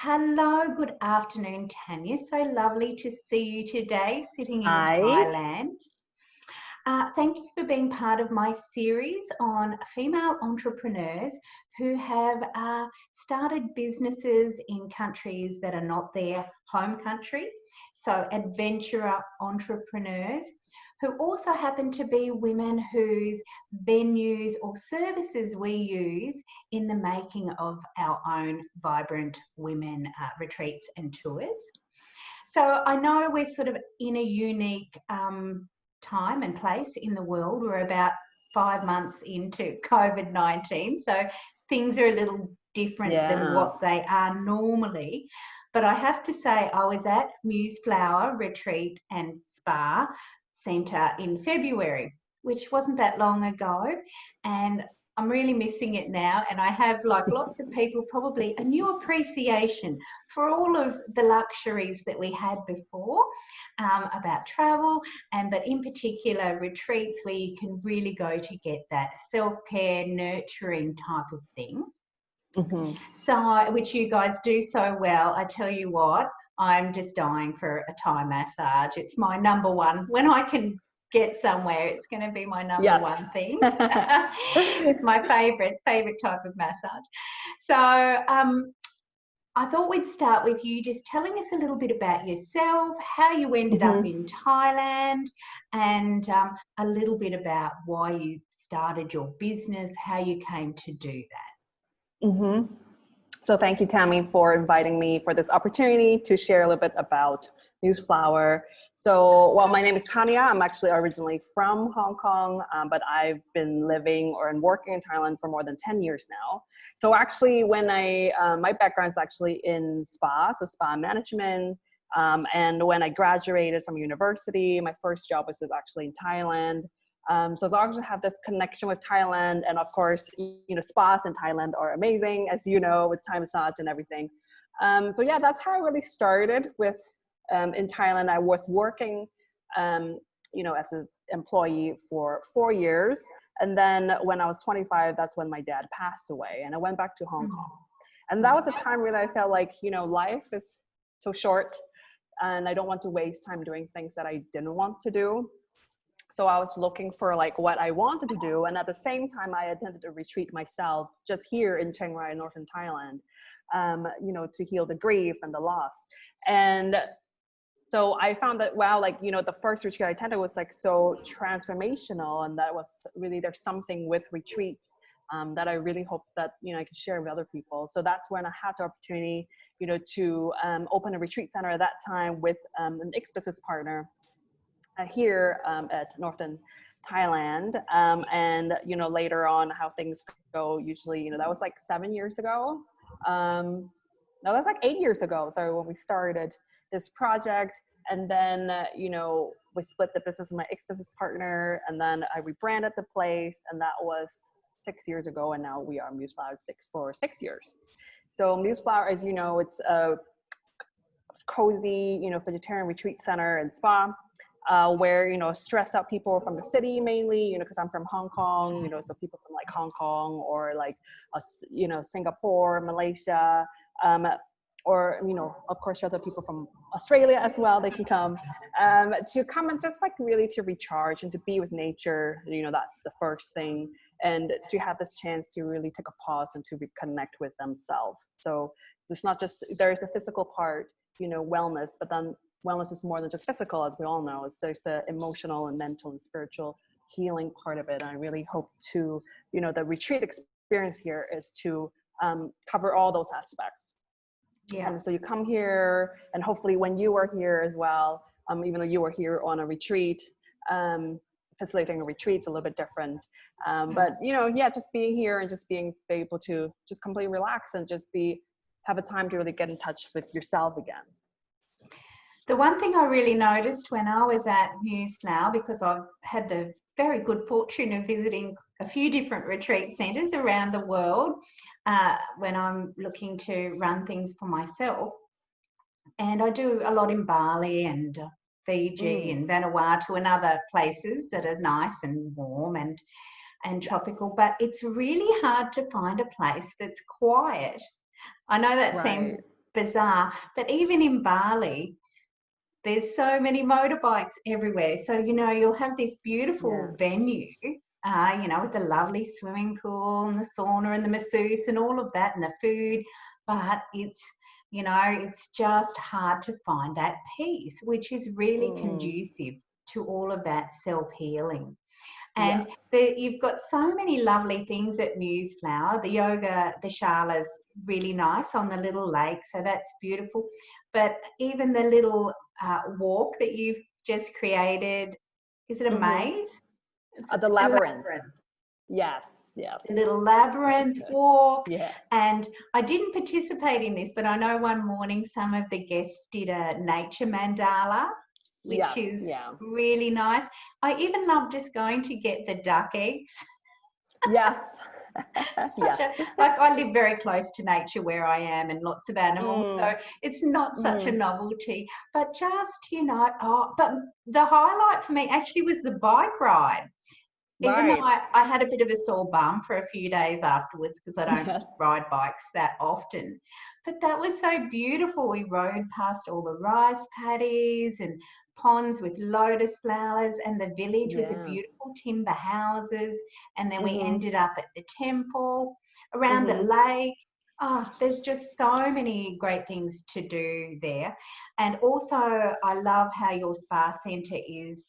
Hello, good afternoon, Tanya. So lovely to see you today, sitting in Hi. Thailand. Thank you for being part of my series on female entrepreneurs who have started businesses in countries that are not their home country. So, adventurer entrepreneurs who also happen to be women whose venues or services we use in the making of our own vibrant women retreats and tours. So I know we're sort of in a unique time and place in the world. We're about 5 months into COVID-19, so things are a little different than Yeah. what they are normally. But I have to say, I was at Museflower Retreat and Spa Centre in February, which wasn't that long ago, and I'm really missing it now. And I have, like lots of people, probably a new appreciation for all of the luxuries that we had before about travel, but in particular retreats where you can really go to get that self-care, nurturing type of thing. hmm So, which you guys do so well. I tell you what, I'm just dying for a Thai massage. It's my number one. When I can get somewhere, it's going to be my number Yes. one thing. It's my favorite type of massage. So, I thought we'd start with you just telling us a little bit about yourself, how you ended up hmm in Thailand, and a little bit about why you started your business, how you came to do that. hmm So thank you, Tammy, for inviting me for this opportunity to share a little bit about Museflower. So, well, my name is Tania. I'm actually originally from Hong Kong, but I've been living and working in Thailand for more than 10 years now. So actually, my background is actually in spa, so spa management. And when I graduated from university, my first job was actually in Thailand. So I also have this connection with Thailand, and of course, spas in Thailand are amazing, as you know, with Thai massage and everything. So yeah, that's how I really started with. In Thailand, I was working, as an employee for 4 years, and then when I was 25, that's when my dad passed away, and I went back to Hong Kong. And that was a time when I felt like, life is so short, and I don't want to waste time doing things that I didn't want to do. So I was looking for like what I wanted to do. And at the same time, I attended a retreat myself just here in Chiang Rai, Northern Thailand, to heal the grief and the loss. And so I found that, wow, the first retreat I attended was like so transformational. And that was really, there's something with retreats that I really hope that, I can share with other people. So that's when I had the opportunity, to open a retreat center at that time with an ex-business partner here at Northern Thailand. And, later on how things go, usually, that was like 7 years ago. No, that's like 8 years ago. Sorry, when we started this project. And then, we split the business with my ex-business partner, and then I rebranded the place, and that was 6 years ago. And now we are Museflower for 6 years. So Museflower, as you know, it's a cozy, vegetarian retreat center and spa. Where, stressed out people from the city mainly, because I'm from Hong Kong, so people from like Hong Kong or like, Singapore, Malaysia, or, of course, stressed out people from Australia as well. They can come to come and just like really to recharge and to be with nature. That's the first thing. And to have this chance to really take a pause and to reconnect with themselves. So it's not just, there's a physical part, wellness, but then wellness is more than just physical, as we all know. There's the emotional and mental and spiritual healing part of it. And I really hope to, the retreat experience here is to cover all those aspects. Yeah. And so you come here, and hopefully when you are here as well, even though you are here on a retreat, facilitating a retreat is a little bit different. But, just being here and just being able to just completely relax and just have a time to really get in touch with yourself again. The one thing I really noticed when I was at Museflower, because I've had the very good fortune of visiting a few different retreat centres around the world when I'm looking to run things for myself. And I do a lot in Bali and Fiji and Vanuatu and other places that are nice and warm and tropical. But it's really hard to find a place that's quiet. I know that seems bizarre. But even in Bali, there's so many motorbikes everywhere. So, you know, you'll have this beautiful venue, you know, with the lovely swimming pool and the sauna and the masseuse and all of that and the food. But it's, you know, it's just hard to find that peace, which is really conducive to all of that self-healing. And you've got so many lovely things at Museflower. The yoga, the shala's really nice on the little lake, so that's beautiful. But even the little walk that you've just created, is it a maze? The labyrinth. Yes. The little labyrinth walk. Yeah. And I didn't participate in this, but I know one morning some of the guests did a nature mandala, which is really nice. I even love just going to get the duck eggs. Yes. Like I live very close to nature where I am and lots of animals, so it's not such a novelty. But just, you know, but the highlight for me actually was the bike ride. Even though I had a bit of a sore bum for a few days afterwards because I don't ride bikes that often. But that was so beautiful. We rode past all the rice paddies and ponds with lotus flowers and the village with the beautiful timber houses. And then we ended up at the temple, around the lake. Oh, there's just so many great things to do there. And also I love how your spa centre is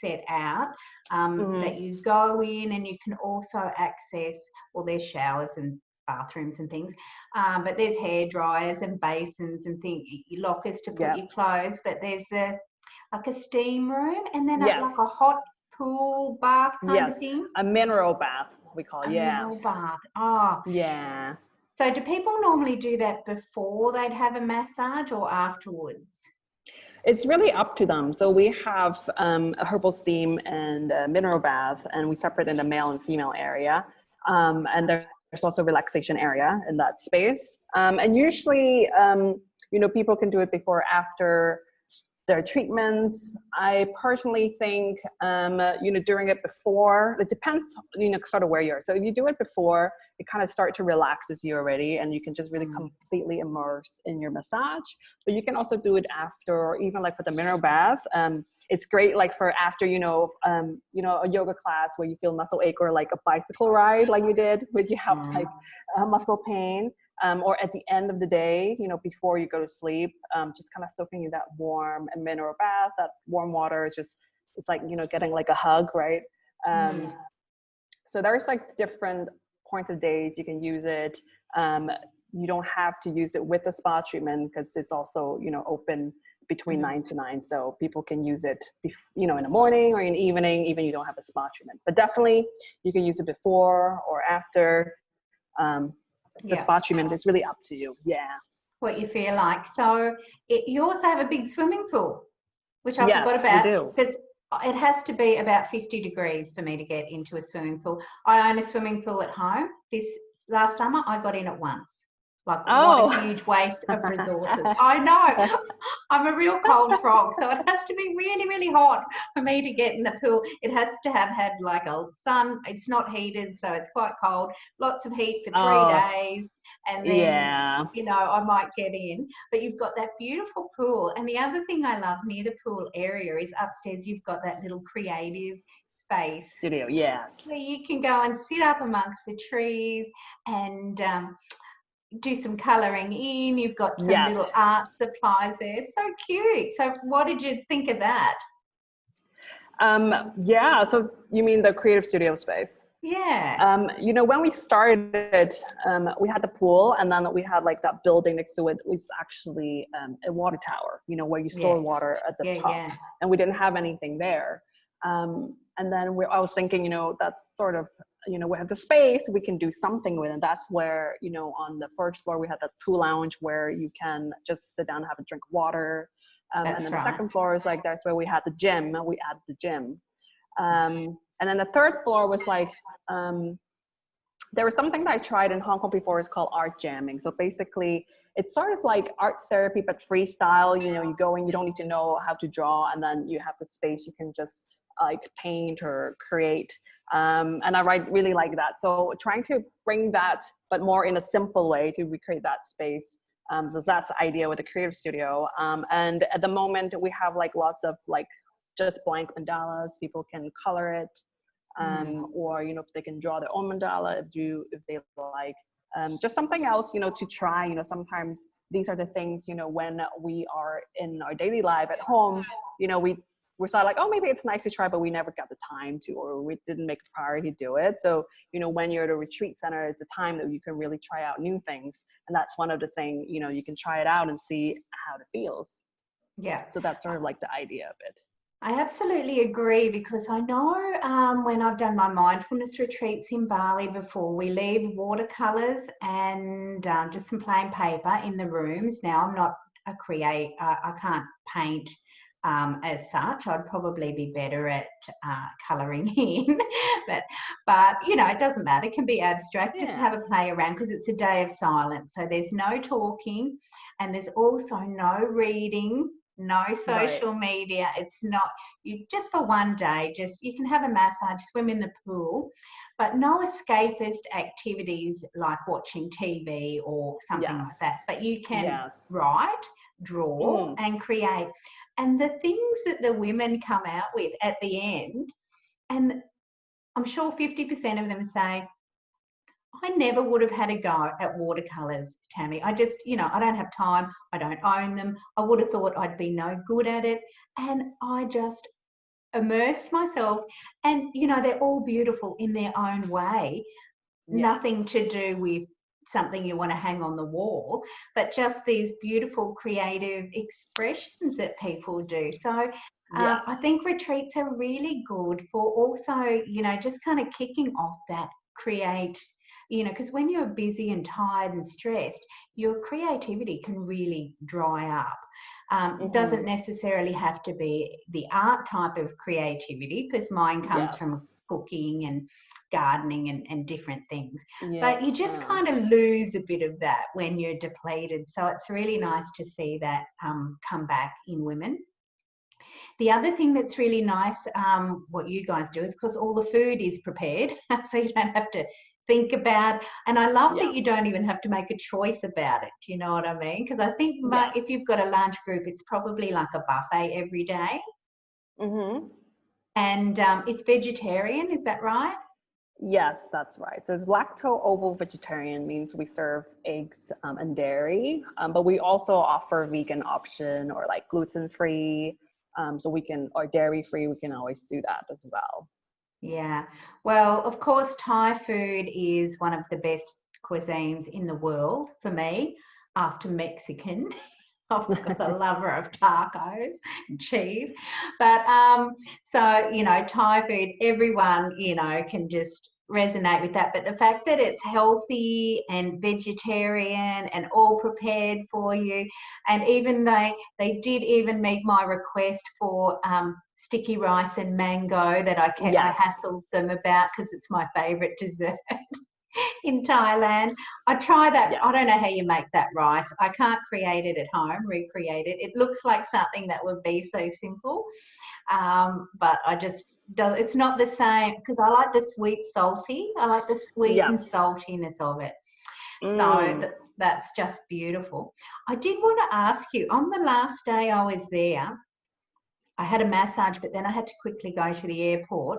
set out, that you go in and you can also access, well, there's showers and bathrooms and things, but there's hair dryers and basins and things, lockers to put your clothes, but there's like a steam room and then like a hot pool bath kind of thing. A mineral bath, we call it. Mineral bath. Oh. Yeah. So do people normally do that before they'd have a massage or afterwards? It's really up to them. So we have a herbal steam and a mineral bath, and we separate in the male and female area. And there's also a relaxation area in that space. And usually, you know, people can do it before or after their treatments. I personally think, you know, doing it before, it depends, you know, sort of where you are. So if you do it before, you kind of start to relax as you already, and you can just really completely immerse in your massage. But you can also do it after, or even like for the mineral bath. It's great like for after, you know, a yoga class where you feel muscle ache, or like a bicycle ride like you did, where you have like muscle pain. Or at the end of the day, you know, before you go to sleep, just kind of soaking in that warm and mineral bath. That warm water is just, it's like, you know, getting like a hug, right? So there's like different points of days you can use it. You don't have to use it with a spa treatment because it's also, you know, open between 9 to 9. So people can use it, you know, in the morning or in the evening, even you don't have a spa treatment. But definitely you can use it before or after. The spa treatment is really up to you. What you feel like. So you also have a big swimming pool, which I forgot about. We do. Because it has to be about 50 degrees for me to get into a swimming pool. I own a swimming pool at home. This last summer I got in at once. Like, what a huge waste of resources. I know. I'm a real cold frog, so it has to be really, really hot for me to get in the pool. It has to have had like a sun. It's not heated, so it's quite cold. Lots of heat for 3 days. And then, you know, I might get in. But you've got that beautiful pool. And the other thing I love near the pool area is upstairs you've got that little creative space. Studio, So you can go and sit up amongst the trees and do some colouring in. You've got some little art supplies there. So cute. So what did you think of that? So you mean the creative studio space? Yeah. You know, when we started, we had the pool, and then we had like that building next to it was actually a water tower, you know, where you store water at the top. And we didn't have anything there. And then I was thinking, you know, that's sort of, you know, we have the space, we can do something with it. And that's where, you know, on the first floor, we had that pool lounge where you can just sit down and have a drink of water. And then the second floor is like, that's where we had the gym, and we added the gym. And then the third floor was like, there was something that I tried in Hong Kong before, it's called art jamming. So basically it's sort of like art therapy, but freestyle. You know, you go in, you don't need to know how to draw, and then you have the space, you can just like paint or create. And I really like that. So trying to bring that, but more in a simple way to recreate that space So that's the idea with the creative studio. And at the moment we have like lots of like just blank mandalas. People can color it, or, you know, they can draw their own mandala if they like. Just something else, you know, to try. You know, sometimes these are the things, you know, when we are in our daily life at home, you know, we thought like, oh, maybe it's nice to try, but we never got the time to, or we didn't make a priority to do it. So, you know, when you're at a retreat center, it's a time that you can really try out new things. And that's one of the things, you know, you can try it out and see how it feels. Yeah. So that's sort of like the idea of it. I absolutely agree, because I know when I've done my mindfulness retreats in Bali before, we leave watercolors and just some plain paper in the rooms. Now, I'm not I can't paint as such. I'd probably be better at colouring in, but you know, it doesn't matter. It can be abstract. Yeah. Just have a play around, because it's a day of silence. So there's no talking, and there's also no reading, no social media. It's not, you just for one day, just you can have a massage, swim in the pool, but no escapist activities like watching TV or something like that. But you can write, draw, and create. And the things that the women come out with at the end, and I'm sure 50% of them say, I never would have had a go at watercolours, Tammy. I just, you know, I don't have time. I don't own them. I would have thought I'd be no good at it. And I just immersed myself. And, you know, they're all beautiful in their own way. Nothing to do with something you want to hang on the wall, but just these beautiful creative expressions that people do. So I think retreats are really good for also, you know, just kind of kicking off that you know, because when you're busy and tired and stressed, your creativity can really dry up. It doesn't necessarily have to be the art type of creativity, because mine comes from cooking and gardening and different things. But you just kind of lose a bit of that when you're depleted. So it's really nice to see that come back in women. The other thing that's really nice, what you guys do, is because all the food is prepared, so you don't have to think about, and I love that you don't even have to make a choice about it. Do you know what I mean? Because I think if you've got a lunch group, it's probably like a buffet every day. And it's vegetarian, is that right? Yes, that's right. So it's lacto-ovo vegetarian, means we serve eggs and dairy, but we also offer vegan option or like gluten-free. So we can, or dairy-free, we can always do that as well. Yeah. Well, of course, Thai food is one of the best cuisines in the world for me, after Mexican. I'm a lover of tacos and cheese. But so, you know, Thai food, everyone, you know, can just resonate with that. But the fact that it's healthy and vegetarian and all prepared for you, and even they did even meet my request for sticky rice and mango that I hassled them about, because it's my favourite dessert in Thailand. I try that. I don't know how you make that rice. I can't create it at home, recreate it. It looks like something that would be so simple, but it's not the same, because I like the sweet salty. I like the sweet and saltiness of it. So that's just beautiful. I did want to ask you, on the last day I was there, I had a massage, but then I had to quickly go to the airport.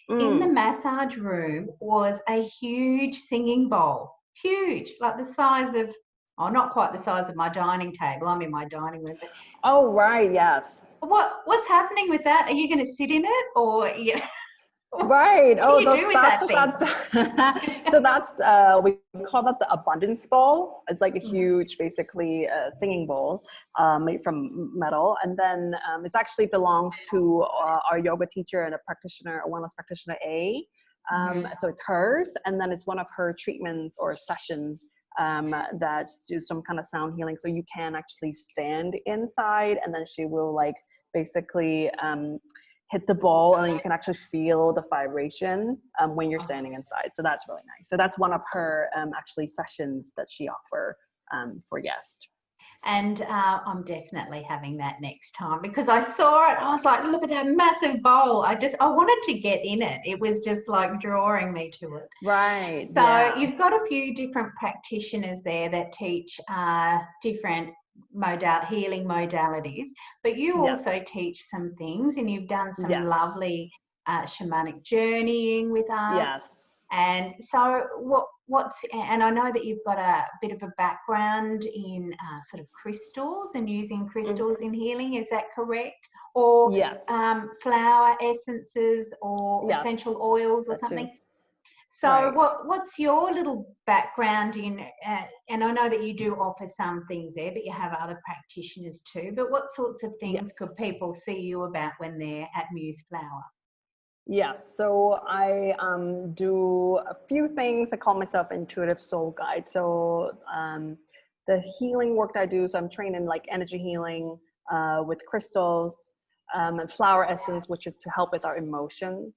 In the massage room was a huge singing bowl, huge, like the size of, not quite the size of my dining table. I'm in my dining room. But oh, right, yes. What's happening with that? Are you going to sit in it, or Right. What do you do with that thing? So that's we call that the abundance bowl. It's like a huge, basically singing bowl made from metal, and then it actually belongs to our yoga teacher and a practitioner, a wellness practitioner A. So it's hers, and then it's one of her treatments or sessions that do some kind of sound healing. So you can actually stand inside, and then she will like basically hit the bowl, and then you can actually feel the vibration when you're standing inside. So that's really nice. So that's one of her actually sessions that she offer for guests. And I'm definitely having that next time because I saw it. I was like, look at that massive bowl. I wanted to get in it. It was just like drawing me to it. Right. So Yeah. you've got a few different practitioners there that teach different healing modalities, but you Yes. also teach some things, and you've done some Yes. lovely shamanic journeying with us. Yes. And so and I know that you've got a bit of a background in sort of crystals and using crystals in healing. Is that correct? Or Yes. flower essences or Yes. essential oils or That something? too. So Right. what's your little background in, and I know that you do offer some things there, but you have other practitioners too, but what sorts of Yes. things could people see you about when they're at Museflower? Yes, so I do a few things. I call myself intuitive soul guide. So the healing work that I do, so I'm trained in like energy healing with crystals and flower essence, which is to help with our emotions.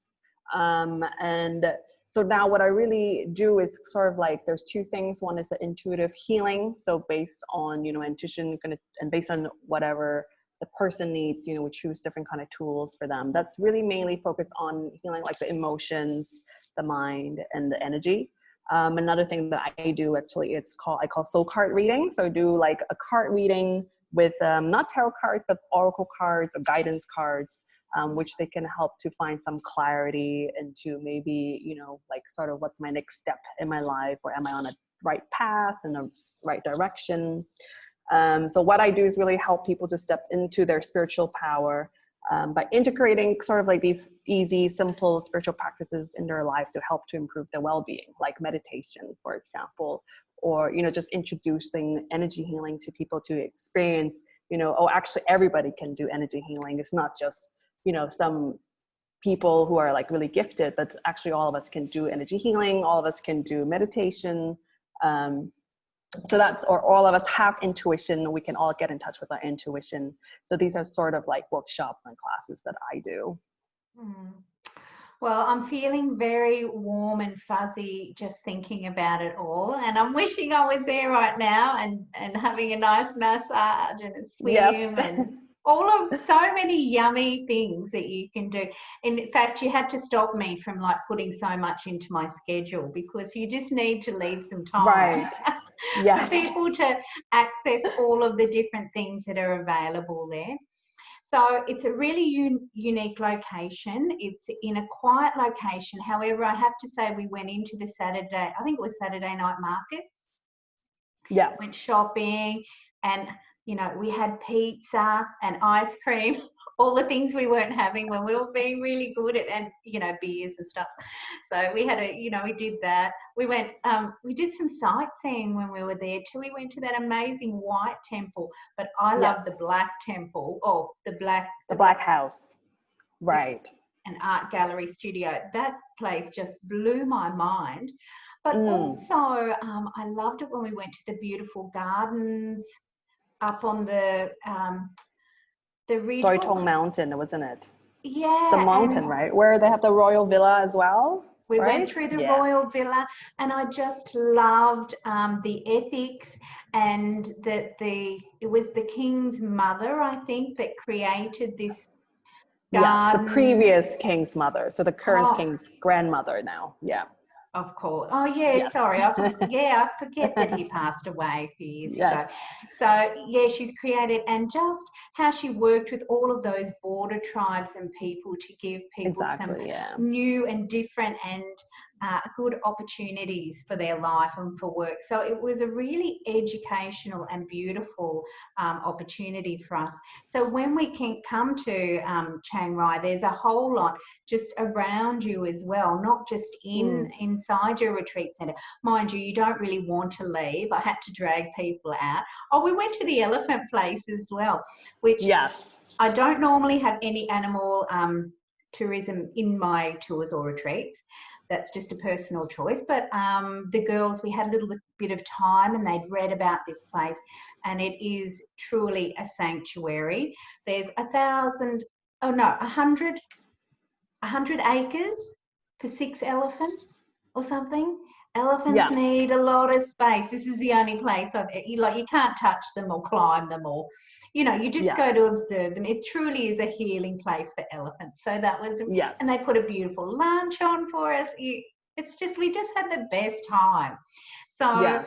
And so now what I really do is sort of like there's two things. One is the intuitive healing, so based on intuition, and based on whatever the person needs, we choose different kind of tools for them. That's really mainly focused on healing like the emotions, the mind, and the energy. Another thing that I do actually, I call soul card reading. So I do like a card reading with not tarot cards, but oracle cards or guidance cards, which they can help to find some clarity into maybe, like sort of what's my next step in my life, or am I on a right path in the right direction? So what I do is really help people to step into their spiritual power by integrating sort of like these easy, simple spiritual practices in their life to help to improve their well-being, like meditation, for example, or, just introducing energy healing to people to experience, actually everybody can do energy healing. It's not just, some people who are like really gifted, but actually all of us can do energy healing. All of us can do meditation. So or all of us have intuition. We can all get in touch with our intuition. So these are sort of like workshops and classes that I do. Well, I'm feeling very warm and fuzzy just thinking about it all. And I'm wishing I was there right now and having a nice massage and a swim and so many yummy things that you can do. In fact, you had to stop me from like putting so much into my schedule because you just need to leave some time. Right. Yes. For people to access all of the different things that are available there. So it's a really unique location. It's in a quiet location. However, I have to say we went into the Saturday, I think it was Saturday night markets. Yeah. Went shopping and, we had pizza and ice cream, all the things we weren't having when we were being really good at, and, beers and stuff. So we had we did that. We went, we did some sightseeing when we were there too. We went to that amazing white temple, but I love the black temple. Oh, the black house. Right. An art gallery studio. That place just blew my mind. But also, I loved it when we went to the beautiful gardens up on the ridge. Doitong Mountain, wasn't it? Yeah. The mountain, right? Where they have the royal villa as well. We went through the royal villa, and I just loved the ethics, and that it was the king's mother, I think, that created this garden. Yes, the previous king's mother. So the current king's grandmother now. Yeah. Of course. Oh, yeah, yes. Sorry. I forget that he passed away a few years ago. So, yeah, she's created, and just how she worked with all of those border tribes and people to give people some new and different and good opportunities for their life and for work. So it was a really educational and beautiful opportunity for us. So when we can come to Chiang Rai, there's a whole lot just around you as well, not just inside your retreat centre. Mind you, you don't really want to leave. I had to drag people out. Oh, we went to the elephant place as well, which I don't normally have any animal tourism in my tours or retreats. That's just a personal choice. But the girls, we had a little bit of time and they'd read about this place, and it is truly a sanctuary. There's 100 acres for 6 elephants or something. Elephants Yeah. need a lot of space. This is the only place you can't touch them or climb them or, you just Yes. go to observe them. It truly is a healing place for elephants. So that was, Yes. and they put a beautiful lunch on for us. It's just, we just had the best time. So Yeah.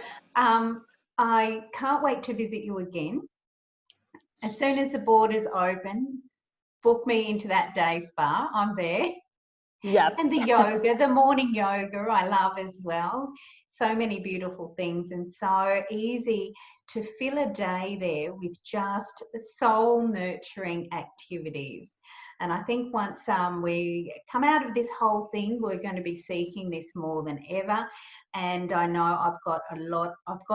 I can't wait to visit you again. As soon as the borders open, book me into that day spa. I'm there. Yes. And the yoga, the morning yoga, I love as well. So many beautiful things and so easy to fill a day there with just soul nurturing activities. And I think once we come out of this whole thing, we're going to be seeking this more than ever. And I know I've got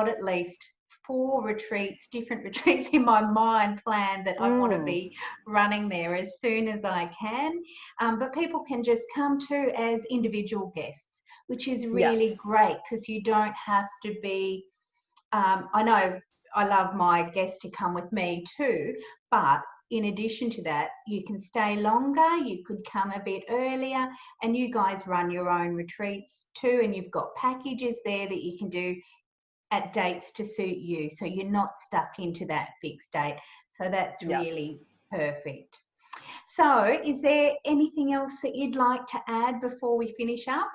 at least 4 retreats, different retreats in my mind planned that I want to be running there as soon as I can. But people can just come to as individual guests, which is really great because you don't have to be, I know I love my guests to come with me too, but in addition to that, you can stay longer, you could come a bit earlier, and you guys run your own retreats too, and you've got packages there that you can do at dates to suit you, so you're not stuck into that fixed date. So that's really perfect. So is there anything else that you'd like to add before we finish up?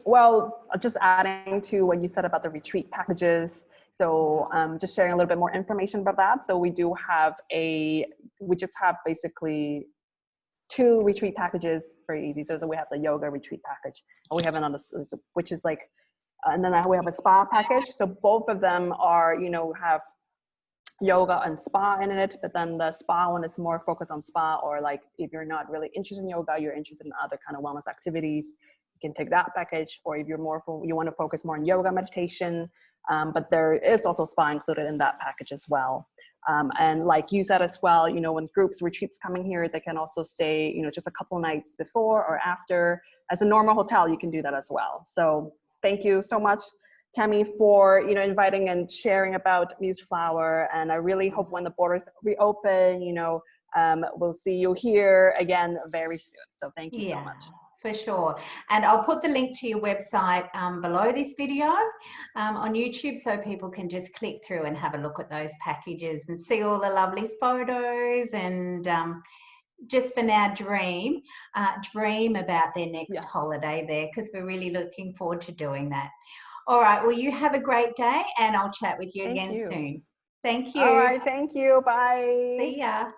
Well, just adding to what you said about the retreat packages. So just sharing a little bit more information about that. So we just have basically 2 retreat packages, very easy. So we have the yoga retreat package, and we have another, which is like, and then we have a spa package. So both of them are, have yoga and spa in it, but then the spa one is more focused on spa, or like if you're not really interested in yoga, you're interested in other kind of wellness activities, you can take that package. Or if you're you want to focus more on yoga meditation, but there is also spa included in that package as well. And like you said as well, when groups retreats coming here, they can also stay, just a couple nights before or after. As a normal hotel, you can do that as well. So thank you so much, Tammy, for inviting and sharing about Museflower. And I really hope when the borders reopen, we'll see you here again very soon. So thank you so much. For sure. And I'll put the link to your website below this video on YouTube, so people can just click through and have a look at those packages and see all the lovely photos and just for now dream about their next holiday there, because we're really looking forward to doing that. All right, well, you have a great day and I'll chat with you again soon. Thank you. All right, thank you. Bye. See ya.